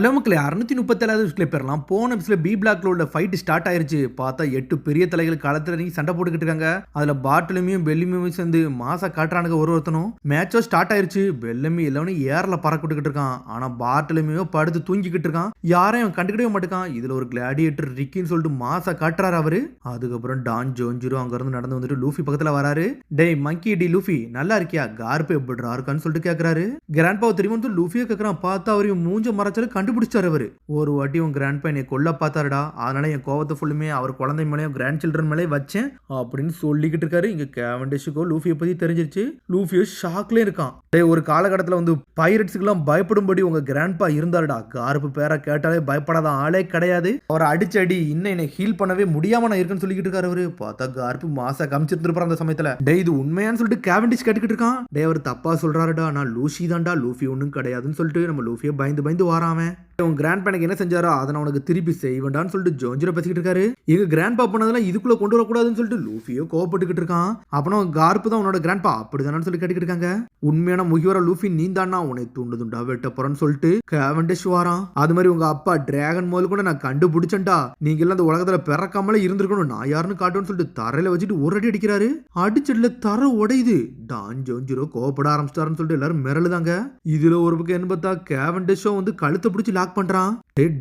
Hello மக்களே 637 பேர்லாம் போன எபிசோட்ல பி பிளாக்ல உள்ள ஃபைட் ஸ்டார்ட் ஆயிருச்சு. பார்த்தா 8 பெரிய தலைகள் களத்துல இறங்கி சண்டை போட்டுக்கிட்டு இருக்காங்க. அதுல பாட்டலுமியும் பெல்லிமியும் சேர்ந்து மாசா காட்டுறானுங்க ஒருத்தனும். மேட்சோ ஸ்டார்ட் ஆயிருச்சு. பெல்லமி எல்லாமே ஏர்ல பறக்கிட்டு இருக்கான். ஆனா பாட்டலுமியோ படுத்து தூங்கிக்கிட்டு இருக்கான். யாரையும் கண்டுக்கிடவே மாட்டேக்கான். இதுல ஒரு கிளாடியேட்டர் ரிக்கின்னு சொல்லிட்டு மாசா காட்டுறாரு அவரு. அதுக்கப்புறம் டான் ஜோன்ஜிரோ அங்க இருந்து நடந்து வந்துட்டு லூஃபி பக்கத்துல வராரு. டேய் மங்கி டி லூஃபி நல்லா இருக்கியா, கார்பே எப்படிரா இருக்கான்னு சொல்லிட்டு கேக்குறாரு. கிராண்ட்பாவை தெரியுமா லூஃபியே கேக்குறான். பார்த்தா அவரையும் மூஞ்ச மறைச்சாரு கண்டுபிடிச்சாரு அவரு. ஒரு வாட்டி உன் கிராண்ட் பா என்னை கொல்ல பார்த்தாருடா, அதனால என் கோவத்தை ஃபுல்லுமே அவர் குழந்தை மேலேயும் கிராண்ட் சில்ட்ரன் மேலே வச்சேன் அப்படின்னு சொல்லிக்கிட்டு இருக்காரு. இங்க கேவண்டிஷுக்கோ லூஃபியை பத்தி தெரிஞ்சிருச்சு. லூஃபியோ ஷாக்ல இருக்கான். ஒரு காலகட்டத்தில் வந்து பைரட்ஸுக்கெல்லாம் பயப்படும்படி உங்க கிராண்ட் பா இருந்தாருடா. கார்பு பேரை கேட்டாலே பயப்படாத ஆளே கிடையாது. அவரை அடிச்சு அடி இன்னும் என்னை ஹீல் பண்ணவே முடியாம நான் இருக்குன்னு சொல்லிக்கிட்டு இருக்காரு அவரு. பார்த்தா கார்பு மாசா காமிச்சிருந்துருப்பாரு அந்த சமயத்துல. இது உண்மையான்னு சொல்லிட்டு கேவண்டிஷ் கேட்டுக்கிட்டு இருக்கான். அவர் தப்பா சொல்றாருடா, நான் லூசி தான்டா, லூஃபி ஒன்றும் கிடையாதுன்னு சொல்லிட்டு நம்ம லூஃபியை பயந்து பயந்து வாராம. உன் கிராண்ட் பேனுக்கு என்ன செஞ்சாரோ அதை நான் உனக்கு திருப்பி செய்வேண்டான்னு சொல்லிட்டு ஜோன்ஜிரோ பேசிக்கிட்டு இருக்காரு. எங்க கிராண்ட் பா பண்ணதெல்லாம் இதுக்குள்ள கொண்டு வரக்கூடாதுன்னு சொல்லிட்டு லூஃபியோ கோவப்பட்டுக்கிட்டு இருக்கான். அப்புறம் கார்ப்பு தான் உன்னோட கிராண்ட் பா அப்படிதானு சொல்லி கேட்டுக்கிட்டு இருக்காங்க. உண்மையான முகிவர லூஃபி நீந்தானா உன்னை துண்டு துண்டா வெட்ட போறன்னு சொல்லிட்டு கேவண்டிஷ் வாரான். அது மாதிரி உங்க அப்பா டிராகன் முதல் கூட நான் கண்டுபிடிச்சேன்டா, நீங்க எல்லாம் அந்த உலகத்துல பிறக்காமலே இருந்திருக்கணும், நான் யாருன்னு காட்டுன்னு சொல்லிட்டு தரையில வச்சுட்டு ஒரு அடி அடிக்கிறாரு. அடிச்சதுல தர உடையுது. டான் ஜோன்ஜிரோ கோவப்பட ஆரம்பிச்சிட்டாருன்னு சொல்லிட்டு எல்லாரும் மிரளுதாங்க. இதுல ஒரு பக்கம் என்ன பார்த்தா கேவண்டிஷோ வந்து கழுத்தை பிடிச்சி லாக் பண்றான்.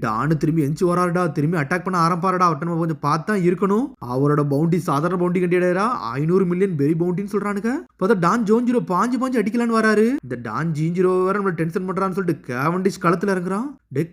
டானு திரும்பி எஞ்சி வராருடா, திரும்பி அட்டாக் பண்ண ஆரம்பிப்பாருடா. அவட்ட நம்ம கொஞ்சம் பார்த்தா இருக்கணும். அவரோட பவுண்டி சாதாரண பவுண்டி கண்டியடா 500 மில்லியன் பெரி பவுண்டின்னு சொல்றானுங்க. பார்த்தா டான் ஜோன்ஜிரோ பாஞ்சு அடிக்கலான்னு வராரு. இந்த டான் ஜீஞ்சிரோ வேற நம்ம டென்ஷன் பண்றான்னு சொல்லிட்டு கேவண்டிஷ் களத்துல இறங்குறான்.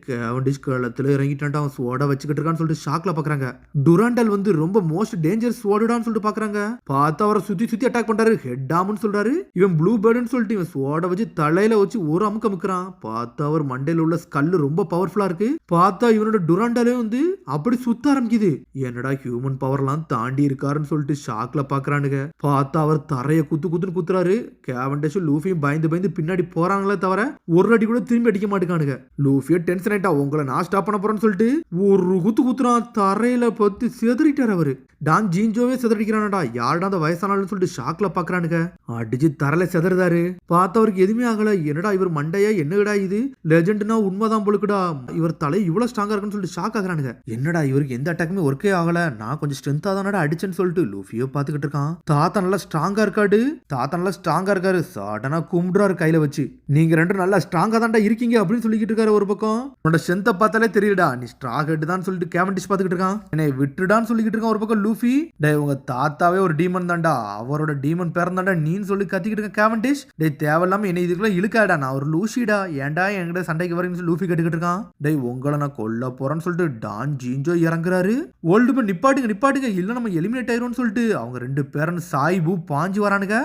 கேவண்டிஷ் களத்துல இறங்கிட்டான். அவன் ஸ்வாட வச்சுக்கிட்டு இருக்கான்னு சொல்லிட்டு ஷாக்ல பாக்குறாங்க. டுராண்டல் வந்து ரொம்ப மோஸ்ட் டேஞ்சரஸ் ஸ்வாடுடான்னு சொல்லிட்டு பாக்குறாங்க. பார்த்தா அவரை சுத்தி அட்டாக் பண்றாரு. ஹெட் டாம்னு சொல்றாரு. இவன் ப்ளூ பேர்டுன்னு சொல்லிட்டு இவன் ஸ்வாட வச்சு தலையில வச்சு ஒரு அமுக்க அமுக்குறான். பார்த்தா அவர் மண்டையில உள்ள ஸ்கல்லு ரொம்ப பவர்ஃபுல்லா இருக்கு. பார்த்தா இவனோட டுராண்டாலே வந்து அப்படி சுத்த ஆரம்பிக்குது. என்னடா ஹியூமன் பவர்லாம் தாண்டி இருக்காருன்னு சொல்லிட்டு ஷாக்ல பாக்குறானுங்க. பார்த்தா அவர் தரைய குத்துன்னு குத்துறாரு. கேவண்டிஷும் லூஃபியும் பயந்து பின்னாடி போறாங்களே தவிர ஒரு அடி கூட திரும்பி அடிக்க மாட்டேங்கானுங்க. லூஃபியோ டென்ஷன் ஆயிட்டா, உங்களை நான் ஸ்டாப் பண்ண போறேன்னு சொல்லிட்டு ஒரு குத்துறான். தரையில பத்து செதறிட்டாரு அவரு. டான் ஜீன்ஜோவே செதறிக்கிறானடா, யாருடா அந்த வயசானாலும் சொல்லிட்டு ஷாக்ல பாக்குறானுங்க. அடிச்சு தரையில செதறாரு. பார்த்தவருக்கு எதுவுமே ஆகல. என்னடா இவர் மண்டையா என்னடா இது லெஜெண்ட்னா உண்மைதான் பொழுக்குடா, இவர் தலை இவ்வளவு ஸ்ட்ராங்கா இருக்குன்னு சொல்லிட்டு ஷாக் ஆகுறானுங்க. என்னடா இவருக்கு எந்த அட்டாக்குமே ஒர்க்கே ஆகல, நான் கொஞ்சம் ஸ்ட்ரென்த்தா தானடா அடிச்சேன்னு சொல்லிட்டு லூஃபியோ பாத்துக்கிட்டு இருக்கான். தாத்தா நல்லா ஸ்ட்ராங்கா இருக்காரு. சடனா கும்பிடுறாரு கையில வச்சு. நீங்க ரெண்டும் நல்லா ஸ்ட்ராங்கா தான்டா இருக்கீங்க அப்படின்னு சொல்லிக்கிட்டு இருக்காரு. ஒரு பக்கம் உன்னோட ஸ்ட்ரென்த்தை பார்த்தாலே தெரியுடா நீ ஸ்ட்ராங் ஹெட் தான் சொல்லிட்டு கேவண்டிஷ் பாத்துக்கிட்டு இருக்கான். என்னை விட்டுடான்னு சொல்லிக்கிட்டு இருக்கான். ஒரு பக்கம் லூஃபி, உங்க தாத்தாவே ஒரு டீமன் தான்டா, அவரோட டீமன் பேரந்தாண்டா நீன்னு சொல்லி கத்திக்கிட்டு இருக்க கேவண்டிஷ். தேவையில்லாம என்ன இதுக்குள்ள இழுக்காடா, நான் ஒரு லூசிடா, ஏன்டா என்கிட்ட சண்டைக்கு வரீங்கன்னு சொல்லி லூஃபி கேட்டுக்கிட்டு இருக்கான். உங்களை நான் கொல்ல போறேன்னு சொல்லிட்டு டான் ஜீன்ஜோ இறங்குறாரு. ஓல்டு மேன் நிப்பாட்டுங்க இல்ல நம்ம எலிமினேட் ஆயிரும்னு சொல்லிட்டு அவங்க ரெண்டு பேரன் சாய்பு பாஞ்சு வரானுங்க.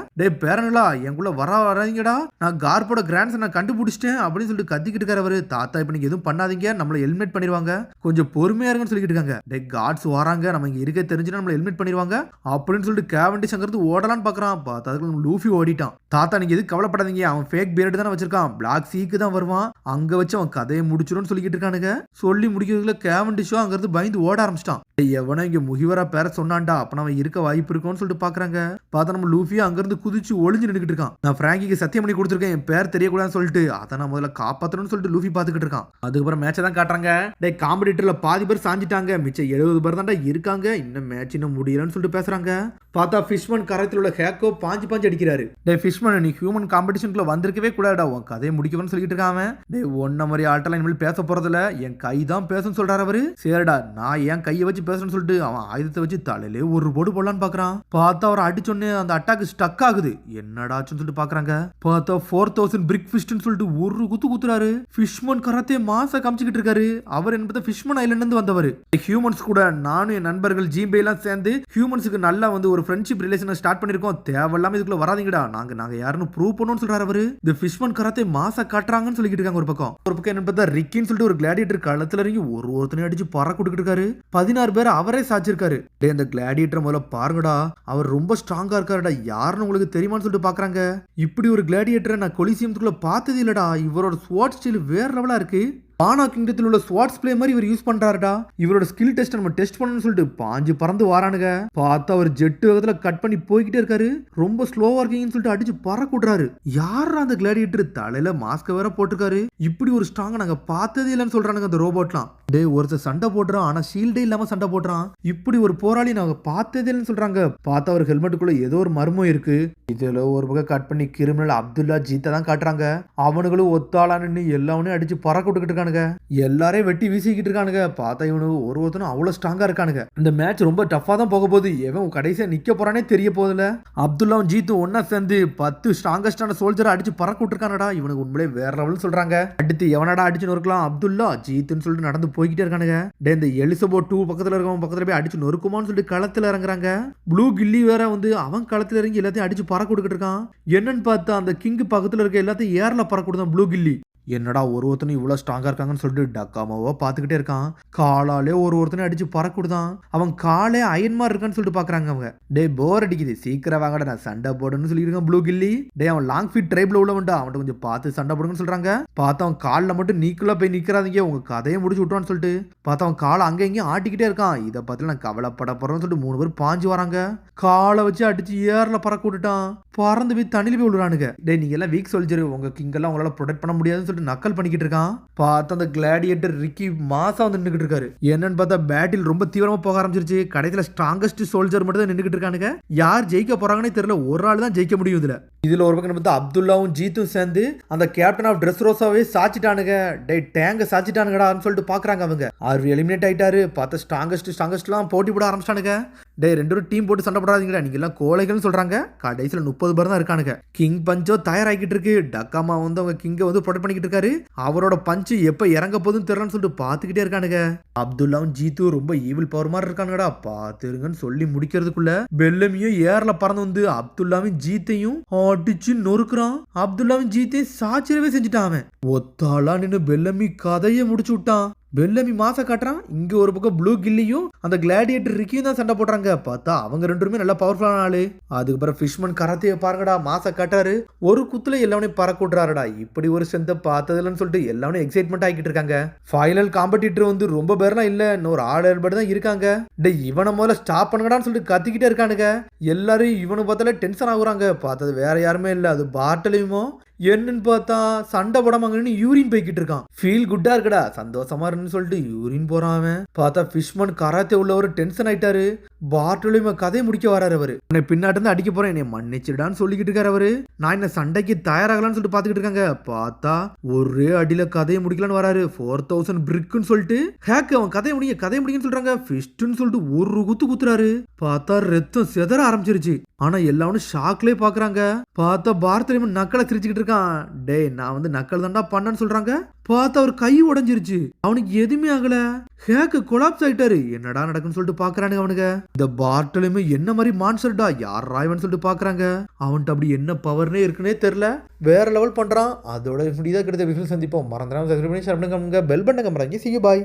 பேரனுங்களா எங்குள்ள வராதீங்கடா, நான் கார்போட கிராண்ட்ஸ் நான் கண்டுபிடிச்சிட்டேன் அப்படின்னு சொல்லிட்டு கத்திக்கிட்டு இருக்காரு அவரு. தாத்தா இப்ப நீங்க எதுவும் பண்ணாதீங்க, நம்மள எலிமினேட் பண்ணிடுவாங்க, கொஞ்சம் பொறுமையா இருக்குன்னு சொல்லிட்டு இருக்காங்க. காட்ஸ் வராங்க, நம்ம இங்க இருக்க தெரிஞ்சுன்னா நம்மள எலிமினேட் பண்ணிடுவாங்க அப்படின்னு சொல்லிட்டு கேவண்டிஷ் அங்கிருந்து ஓடலான்னு பாக்குறான். பார்த்தா அதுக்கு லூஃபி ஓடிட்டான். தாத்தா நீங்க எதுவும் கவலைப்படாதீங்க, அவன் ஃபேக் பியர்டு தானே வச்சிருக்கான், பிளாக் சீக்கு தான் வருவான், அங்க வச்சு அவன் கதையை முடிச்சிடும் சொல்லிக்கிட்டு இருக்கானுங்க. சொல்லி முடிக்கிறதுல கேவண்டிஷோ அங்கிருந்து பயந்து ஓட ஆரம்பிச்சிட்டான். எவனோ இங்க முகிவரா பேர சொன்னான்டா, அப்ப நம்ம இருக்க வாய்ப்பு இருக்கும்னு சொல்லிட்டு பாக்குறாங்க. பார்த்தா நம்ம லூஃபியா அங்கிருந்து குதிச்சு ஒளிஞ்சு நின்னுக்கிட்டு இருக்கான். நான் பிராங்கிக்கு சத்தியம் பண்ணி கொடுத்துருக்கேன் என் பேர் தெரியக்கூடாதுன்னு சொல்லிட்டு, அதை நான் முதல்ல காப்பாத்தணும்னு சொல்லிட்டு லூஃபி பாத்துக்கிட்டு இருக்கான். அதுக்கப்புறம் மேட்சை தான் காட்டுறாங்க. காம்படிட்டர்ல பாதி பேர் சாஞ்சிட்டாங்க, மிச்சம் 70 பேர் தான்டா இருக்காங்க, இன்னும் மேட்ச் இன்னும் முடியலன்னு சொல்லிட்டு பேசுறாங்க. பார்த்தா ஃபிஷ்மன் கரத்தில் உள்ள ஹேக்கோ பாஞ்சு அடிக்கிறாரு. ஃபிஷ்மன் நீ ஹியூமன் காம்படிஷனுக்குள்ள வந்திருக்கவே கூடாடா, உன் கதையை முடிக்கணும்னு சொல்லிட்டு இருக்காம. ஒன்ன மாதிரி ஆட்டெல்லாம் இனிமேல் பேச போறதுல என் கை தான் பேசுன்னு சொல்றாரு அவரு. சரிடா நான் என் கையை வச்சு பேசணும்னு சொல்லிட்டு அவன் ஆயுதத்தை வச்சு தலையிலே ஒரு போடு போடலான்னு பாக்குறான். பார்த்தா அவர் அடிச்சொன்னு அந்த அட்டாக் ஸ்டக் ஆகுது. என்னடாச்சுன்னு சொல்லிட்டு பாக்குறாங்க. பார்த்தா 4000 பிரிக் ஃபிஷ்ட்னு சொல்லிட்டு ஒரு குத்துறாரு. ஃபிஷ்மன் கராத்தே மாசா காமிச்சிக்கிட்டு இருக்காரு. அவர் என்பது ஃபிஷ்மன் ஐலண்ட்ல இருந்து வந்தவர். ஹியூமன்ஸ் கூட நானும் என் நண்பர்கள் ஜீம்பே எல்லாம் சேர்ந்து ஹியூமன்ஸுக்கு நல்லா வந்து ஒரு ஃப்ரெண்ட்ஷிப் ரிலேஷனை ஸ்டார்ட் பண்ணிருக்கோம், தேவையில்லாம இதுக்குள்ள வராதீங்கடா, நாங்க யாருன்னு ப்ரூவ் பண்ணணும்னு சொல்றாரு அவரு. இந்த ஃபிஷ்மன் கராத்தே மாசா காட்டுறாங்கன்னு சொல்லிட்டு இருக்காங்க. ஒரு பக்கம் என்ன பார்த்தா ரிக்கின்னு சொல்லிட்டு ஒரு கிளாடியேட்டர் களத்துல இறங்கி ஒருத்தனையும் அடிச்சு பறக்க கொடுத்துட்டு இருக்காரு. 16 பேர் அவரே சாச்சிருக்காரு. அந்த கிளாடியேட்டர் முதல்ல பாருங்கடா, அவர் ரொம்ப ஸ்ட்ராங்கா இருக்காருடா, யாருன்னு உங்களுக்கு தெரியுமான்னு சொல்லிட்டு பாக்குறாங்க. இப்படி ஒரு கிளாடியேட்டரை நான் கொலிசியம்துக்குள்ள பார்த்தது இல்லடா, இவரோட ஸ்வாட் ஸ்டைல் வேற லெவலா இருக்கு. பானா கிங்டத்தில் உள்ள ஸ்வாட்ஸ் பிளே மாதிரி இவர் யூஸ் பண்றாருடா. இவரோட ஸ்கில் டெஸ்ட் நம்ம டெஸ்ட் பண்ணணும்னு சொல்லிட்டு பாஞ்சு பறந்து வாரானுங்க. பார்த்தா அவர் ஜெட் வேகத்துல கட் பண்ணி போய்கிட்டே இருக்காரு. ரொம்ப ஸ்லோவா இருக்கீங்கன்னு சொல்லிட்டு அடிச்சு பறக்க விடுறாரு. யாரா அந்த கிளாடியேட்டர் தலையில மாஸ்க வேற போட்டிருக்காரு. இப்படி ஒரு ஸ்ட்ராங்கா நாங்க பார்த்ததே இல்லைன்னு சொல்றானுங்க அந்த ரோபோட்லாம். டே ஒருத்தர் சண்டை போடுறான், ஆனா ஷீல்டே இல்லாம சண்டை போடுறான். இப்படி ஒரு போராளி நாங்க பார்த்ததே இல்லைன்னு சொல்றாங்க. பார்த்தா ஒரு ஹெல்மெட்டுக்குள்ள ஏதோ ஒரு மர்மம் இருக்கு. இதுல ஒரு பக்கம் கட் பண்ணி கிரிமினல் அப்துல்லா ஜீத்தை தான் காட்டுறாங்க. அவனுங்களும் ஒத்தாளான்னு எல்லாவனையும் அடிச்சு பறக்க விட்டுக்கிட்டு இருக்கானுங்க. எல்லாரையும் வெட்டி வீசிக்கிட்டு இருக்கானுங்க. பார்த்தா இவனுக்கு ஒருத்தனும் அவ்வளவு ஸ்ட்ராங்கா இருக்கானுங்க. இந்த மேட்ச் ரொம்ப டஃபா தான் போக போகுது. எவன் கடைசியா நிக்க போறானே தெரிய போதில்ல. அப்துல்லாவும் ஜீத்தும் ஒன்னா சேர்ந்து 10 ஸ்ட்ராங்கஸ்டான சோல்ஜரை அடிச்சு பறக்க விட்டுருக்கானடா. இவனுக்கு உண்மையிலே வேற லெவல்னு சொல்றாங்க. அடுத்து எவனடா அடிச்சு நொறுக்கலாம், அப்துல்லா ஜீத்துன்னு சொல்லிட்டு நடந்து போய்கிட்டே இருக்கானுங்க. இந்த எலிசபெத் 2 பக்கத்துல இருக்கவன் பக்கத்துல போய் அடிச்சு நொறுக்குமான்னு சொல்லிட்டு களத்துல இறங்குறாங்க. ப்ளூ கில்லி வேற வந்து அவன் களத்துல இறங்கி எல்லாத்தையும் அடிச்சு பறக்க விட்டுக்கிட்டு இருக்கான். என்னன்னு பார்த்தா அந்த கிங் பக்கத்துல இருக்க எல்லாத்தையும் ஏர்ல பறக்க விடுதான் ப்ளூ கில்லி. என்னடா ஒருத்தனும் இவ்வளவு ஸ்ட்ராங்கா இருக்காங்கன்னு சொல்லிட்டு டக்காமாவா பாத்துக்கிட்டே இருக்கான். காலாலே ஒருத்தனை அடிச்சு பறக்க விடுதான். அவன் காலே அயன் மாதிரி இருக்கான்னு சொல்லிட்டு பாக்குறாங்க அவங்க. டே போர் அடிக்குது, சீக்கிரம் வாங்கடா நான் சண்டை போடுன்னு சொல்லியிருக்கான் ப்ளூ கில்லி. டே அவன் லாங் ஃபீட் ட்ரைப்ல உள்ளவன்டா, அவன்கிட்ட கொஞ்சம் பார்த்து சண்டை போடுங்கன்னு சொல்றாங்க. பார்த்தா அவன் காலில் மட்டும் நீக்குள்ள போய் நிக்கிறாதீங்க, உங்க கதையை முடிச்சு விட்டுவான்னு சொல்லிட்டு பார்த்தா அவன் காலை அங்கே இங்கேயும் ஆட்டிக்கிட்டே இருக்கான். இதை பார்த்து நான் கவலைப்பட போறேன்னு சொல்லிட்டு 3 பேர் பாஞ்சு வராங்க. காலை வச்சு அடிச்சு ஏர்ல பறக்க விட்டுட்டான். பறந்து போய் தண்ணியில போய் விடுறானுங்க. டே நீங்க எல்லாம் வீக் சொல்லிச்சிரு, உங்க கிங் எல்லாம் உங்களால ப்ரொடெக்ட் பண்ண முடியாதுன்னு சொல்லிட்டு நக்கல் பண்ணிக்கிட்டு இருக்கான். பார்த்தா அந்த கிளாடியேட்டர் ரிக்கி மாசா வந்து நின்றுட்டு இருக்காரு. என்னன்னு பார்த்தா பேட்டில் ரொம்ப தீவிரமா போக ஆரம்பிச்சிருச்சு. கடைசியில ஸ்ட்ராங்கஸ்ட் சோல்ஜர் மட்டும் தான் நின்றுட்டு இருக்கானுங்க. யார் ஜெயிக்க போறாங்கன்னே தெரியல. ஒரு ஆள் தான் ஜெயிக்க முடியும் இதுல ஒரு பக்கம் பார்த்தா அப்துல்லாவும் ஜீத்தும் சேர்ந்து அந்த கேப்டன் ஆஃப் ட்ரெஸ் ரோசாவே சாச்சிட்டானுங்க. டே டேங்க சாச்சிட்டானுங்கடான்னு சொல்லிட்டு பாக்குறாங்க அவங்க. ஆர்வி எலிமினேட் ஆயிட்டாரு. பார்த்தா ஸ்ட்ராங்கஸ்ட்லாம் போட்டி போட ஆரம்பிச்சிட்டானுங்க. டே 2 டீம் போட்டு சண்டை போடாதீங்கடா, நீங்க எல்லாம் கோழைகள்னு சொல்றாங்க. கடைசியில 30 பேர் தான் இருக்கானுங்க. கிங் பஞ்சோ தயாராகிட்டு இருக்கு. டக்காமா வந்து அவங்க கிங்கை வந்து ப்ரொடெக்ட் பண்ணிக்கிட்டு இருக்காரு. அவரோட பஞ்சு எப்ப இறங்க போதுன்னு தெரியலன்னு சொல்லிட்டு பாத்துக்கிட்டே இருக்கானுங்க. அப்துல்லாவும் ஜீத்து ரொம்ப ஈவில் பவர் மாதிரி இருக்கானுங்கடா, பாத்துருங்கன்னு சொல்லி முடிக்கிறதுக்குள்ள பெல்லமியும் ஏர்ல பறந்து வந்து அப்துல்லாவும் ஜீத்தையும் அடிச்சு நொறுக்குறான். அப்துல்லாவும் ஜீத்தையும் சாச்சிரவே செஞ்சுட்டான். அவன் ஒத்தாளா நின்னு பெல்லமி கதையை முடிச்சு விட்டான். பெல்லமி மாச காட்டுறான். இங்க ஒரு பக்கம் ப்ளூ கில்லியும் அந்த கிளாடியேட்டர் ரிக்கியும் தான் சண்டை போடுறாங்க. பார்த்தா அவங்க 2 பேருமே நல்லா பவர்ஃபுல்லான ஆளு. அதுக்கப்புறம் ஃபிஷ்மன் கராத்தையை பாருங்கடா, மாச காட்டாரு. ஒரு குத்துல எல்லாவனையும் பறக்க விடுறாருடா. இப்படி ஒரு செந்த பார்த்ததுலன்னு சொல்லிட்டு எல்லாரும் எக்ஸைட்மெண்ட் ஆகிட்டு இருக்காங்க. ஃபைனல் காம்படிட்டர் வந்து ரொம்ப பேர்லாம் இல்ல, இன்னொரு 6 பேர் தான் இருக்காங்க. டே இவனை முதல்ல ஸ்டாப் பண்ணுங்கடான்னு சொல்லிட்டு கத்திக்கிட்டே இருக்கானுங்க. எல்லாரும் இவனை பார்த்தாலே டென்ஷன் ஆகுறாங்க. பார்த்தது வேற யாருமே இல்ல, அது பார்ட்டலையுமோ என்னன்னு பார்த்தா சண்டை போடாமங்கன்னு யூரின் போய்கிட்டு இருக்கான். ஃபீல் குட்டா இருக்குடா, சந்தோஷமா இருக்குன்னு சொல்லிட்டு யூரின் போறான். அவன் பார்த்தா ஃபிஷ்மன் கராத்தே உள்ளவர் டென்ஷன் ஆயிட்டாரு. பார்ட்டலையும் கதையை முடிக்க வராரு. அவரு உன்னை பின்னாட்டு இருந்து அடிக்க போறேன், என்னை மன்னிச்சிடான்னு சொல்லிக்கிட்டு இருக்காரு. அவரு நான் என்ன சண்டைக்கு தயாராகலான்னு சொல்லிட்டு பாத்துக்கிட்டு இருக்காங்க. பார்த்தா ஒரே அடியில கதையை முடிக்கலான்னு வராரு. 4000 பிரிக்குன்னு சொல்லிட்டு ஹேக் அவன் கதையை முடிங்கன்னு சொல்றாங்க. ஃபிஸ்ட்னு சொல்லிட்டு ஒரு குத்து குத்துறாரு. பார்த்தா ரத்தம் செதற ஆரம்பிச்சிருச்சு. ஆனா எல்லாரும் ஷாக்லயே பாக்குறாங்க. பார்த்தா பார்த்தலையும் நக்கலை சிரிச்சுக்கிட்டு இருக்கான். டே நான் வந்து நக்கல் தாண்டா பண்ணன்னு சொல்றாங்க. பார்த்தா அவர் கை உடைஞ்சிருச்சு. அவனுக்கு எதுவுமே ஆகல. ஹேக்கு கொலாப்ஸ் ஆயிட்டாரு. என்னடா நடக்குன்னு சொல்லிட்டு பாக்குறானுங்க அவனுங்க. இந்த பார்ட்டலுமே என்ன மாதிரி மான்சர்டா, யார் ராய்வன் சொல்லிட்டு பாக்குறாங்க. அவன்கிட்ட அப்படி என்ன பவர்னே இருக்குன்னே தெரியல. வேற லெவல் பண்றான். அதோட முடிதான் கிடைத்த சந்திப்போம். மறந்துடாம சப்ஸ்கிரைப் பண்ணி ஷேர் பண்ணுங்க, பெல் பட்டனை கம்பறாங்க. See you bye.